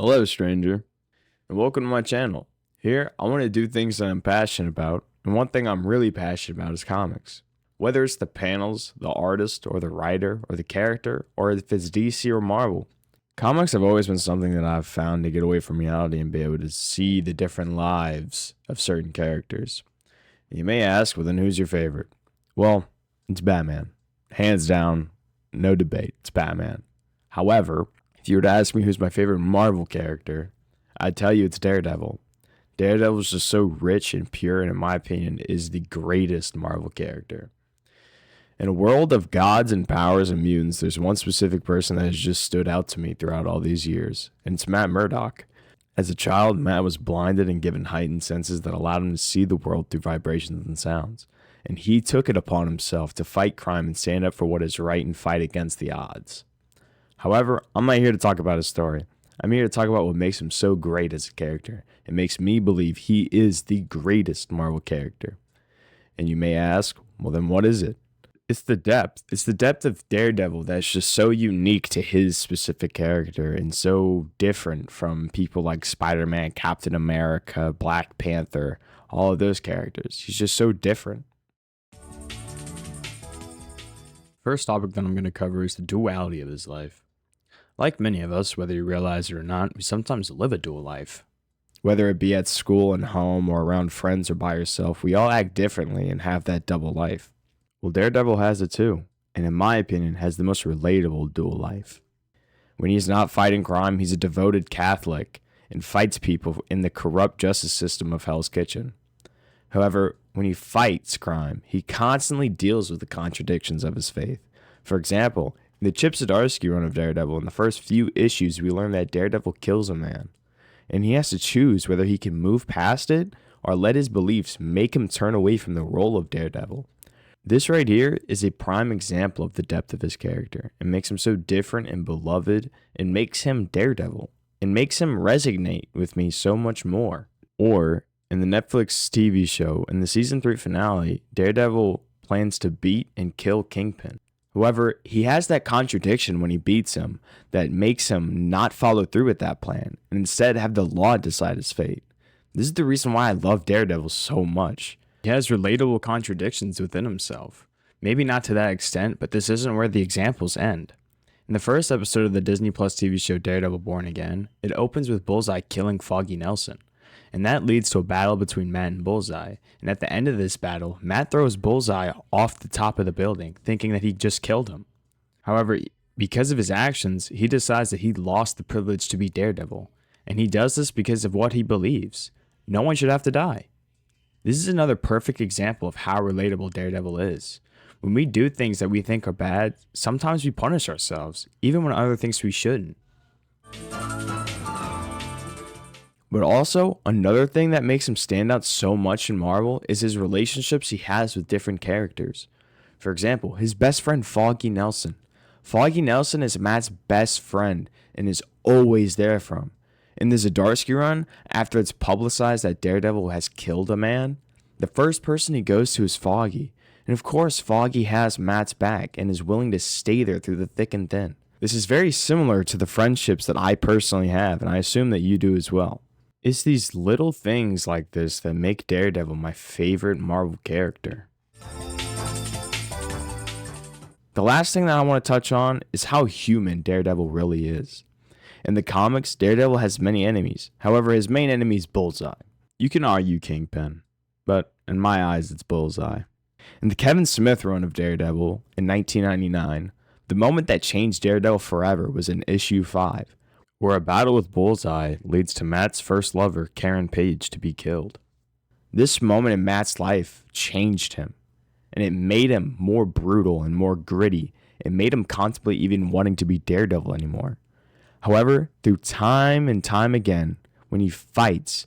Hello, stranger, and welcome to my channel. Here, I want to do things that I'm passionate about, and one thing I'm really passionate about is comics. Whether it's the panels, the artist, or the writer, or the character, or if it's DC or Marvel, comics have always been something that I've found to get away from reality and be able to see the different lives of certain characters. You may ask, well, then who's your favorite? Well, it's Batman. Hands down, no debate, it's Batman. However, if you were to ask me who's my favorite Marvel character, I'd tell you it's Daredevil. Daredevil is just so rich and pure, and in my opinion, is the greatest Marvel character. In a world of gods and powers and mutants, there's one specific person that has just stood out to me throughout all these years, and it's Matt Murdock. As a child, Matt was blinded and given heightened senses that allowed him to see the world through vibrations and sounds. And he took it upon himself to fight crime and stand up for what is right and fight against the odds. However, I'm not here to talk about his story. I'm here to talk about what makes him so great as a character. It makes me believe he is the greatest Marvel character. And you may ask, well, then what is it? It's the depth. It's the depth of Daredevil that's just so unique to his specific character and so different from people like Spider-Man, Captain America, Black Panther, all of those characters. He's just so different. First topic that I'm going to cover is the duality of his life. Like many of us, whether you realize it or not, we sometimes live a dual life. Whether it be at school and home or around friends or by yourself, we all act differently and have that double life. Well, Daredevil has it too, and in my opinion, has the most relatable dual life. When he's not fighting crime, he's a devoted Catholic and fights people in the corrupt justice system of Hell's Kitchen. However, when he fights crime, he constantly deals with the contradictions of his faith. For example, in the Chip Zdarsky run of Daredevil, in the first few issues, we learn that Daredevil kills a man, and he has to choose whether he can move past it or let his beliefs make him turn away from the role of Daredevil. This right here is a prime example of the depth of his character. It makes him so different and beloved, and makes him Daredevil, and makes him resonate with me so much more. Or, in the Netflix TV show, in the season 3 finale, Daredevil plans to beat and kill Kingpin. However, he has that contradiction when he beats him that makes him not follow through with that plan and instead have the law decide his fate. This is the reason why I love Daredevil so much. He has relatable contradictions within himself. Maybe not to that extent, but this isn't where the examples end. In the first episode of the Disney Plus TV show Daredevil Born Again, it opens with Bullseye killing Foggy Nelson. And that leads to a battle between Matt and Bullseye. And at the end of this battle, Matt throws Bullseye off the top of the building, thinking that he just killed him. However, because of his actions, he decides that he lost the privilege to be Daredevil. And he does this because of what he believes. No one should have to die. This is another perfect example of how relatable Daredevil is. When we do things that we think are bad, sometimes we punish ourselves, even when other things we shouldn't. But also, another thing that makes him stand out so much in Marvel is his relationships he has with different characters. For example, his best friend Foggy Nelson. Foggy Nelson is Matt's best friend and is always there for him. In the Zdarsky run, after it's publicized that Daredevil has killed a man, the first person he goes to is Foggy. And of course, Foggy has Matt's back and is willing to stay there through the thick and thin. This is very similar to the friendships that I personally have, and I assume that you do as well. It's these little things like this that make Daredevil my favorite Marvel character. The last thing that I want to touch on is how human Daredevil really is. In the comics, Daredevil has many enemies. However, his main enemy is Bullseye. You can argue Kingpin, but in my eyes, it's Bullseye. In the Kevin Smith run of Daredevil in 1999, the moment that changed Daredevil forever was in issue 5, where a battle with Bullseye leads to Matt's first lover, Karen Page, to be killed. This moment in Matt's life changed him, and it made him more brutal and more gritty. It made him contemplate even wanting to be Daredevil anymore. However, through time and time again, when he fights,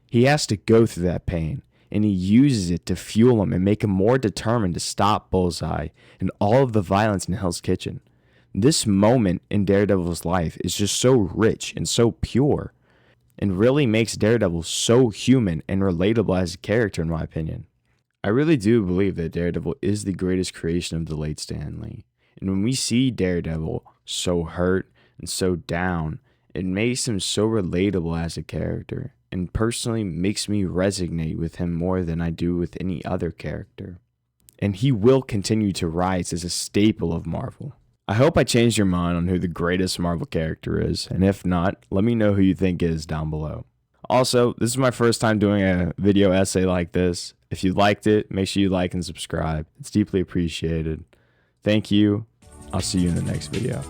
he has to go through that pain, and he uses it to fuel him and make him more determined to stop Bullseye and all of the violence in Hell's Kitchen. This moment in Daredevil's life is just so rich and so pure, and really makes Daredevil so human and relatable as a character, in my opinion. I really do believe that Daredevil is the greatest creation of the late Stan Lee. And when we see Daredevil so hurt and so down It makes him so relatable as a character, and personally makes me resonate with him more than I do with any other character. And he will continue to rise as a staple of Marvel. I hope I changed your mind on who the greatest Marvel character is, and if not, let me know who you think is down below. Also, this is my first time doing a video essay like this. If you liked it, make sure you like and subscribe. It's deeply appreciated. Thank you. I'll see you in the next video.